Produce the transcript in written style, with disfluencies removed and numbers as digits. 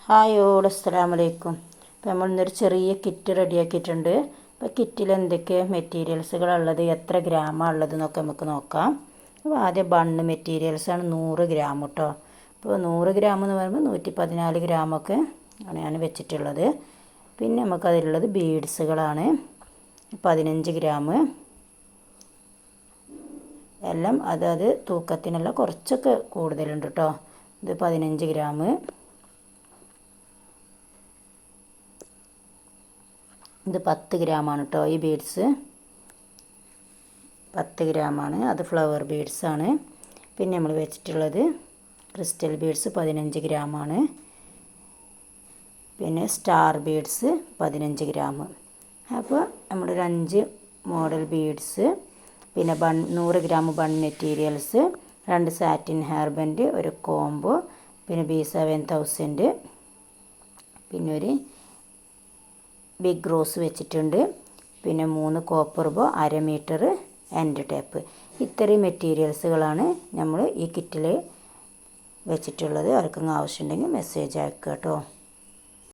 Hi all അസ്സലാമു അലൈക്കും. അപ്പോൾ നമ്മൾ ഇന്നൊരു ചെറിയ കിറ്റ് റെഡിയാക്കിയിട്ടുണ്ട്. അപ്പോൾ കിറ്റിൽ എന്തൊക്കെ മെറ്റീരിയൽസുകളുള്ളത്, എത്ര ഗ്രാമാണ് ഉള്ളത് എന്നൊക്കെ നമുക്ക് നോക്കാം. അപ്പോൾ ആദ്യം ബണ്ണ് മെറ്റീരിയൽസാണ് 100 ഗ്രാം കേട്ടോ. അപ്പോൾ 100 ഗ്രാം എന്ന് പറയുമ്പോൾ 114 ഗ്രാമൊക്കെ ആണ് ഞാൻ വെച്ചിട്ടുള്ളത്. പിന്നെ നമുക്കതിലുള്ളത് ബീഡ്സുകളാണ് 15 ഗ്രാം. എല്ലാം അതായത് തൂക്കത്തിനുള്ള കുറച്ചൊക്കെ കൂടുതലുണ്ട് കേട്ടോ. ഇത് 15 ഗ്രാം. ഇത് 10 ഗ്രാമാണ് കേട്ടോ. ഈ ബീഡ്സ് 10 ഗ്രാമാണ്. അത് ഫ്ലവർ ബീഡ്സാണ്. പിന്നെ നമ്മൾ വെച്ചിട്ടുള്ളത് ക്രിസ്റ്റൽ ബീഡ്സ് 15 ഗ്രാമാണ്. പിന്നെ സ്റ്റാർ ബീഡ്സ് 15 ഗ്രാം. അപ്പോൾ നമ്മളൊരു 5 മോഡൽ ബീഡ്സ്, പിന്നെ 100 gram bun materials, 2 satin hair band, ഒരു കോംബോ, പിന്നെ B7000, പിന്നെ ഒരു ബിഗ് റോസ് വെച്ചിട്ടുണ്ട്, പിന്നെ 3 കോപ്പർ ബോ, 1/2 മീറ്റർ എൻഡ് ടേപ്പ്. ഇത്രയും മെറ്റീരിയൽസുകളാണ് നമ്മൾ ഈ കിറ്റിൽ വെച്ചിട്ടുള്ളത്. ആർക്കെങ്കിലും ആവശ്യമുണ്ടെങ്കിൽ മെസ്സേജ് അയക്കുക കേട്ടോ.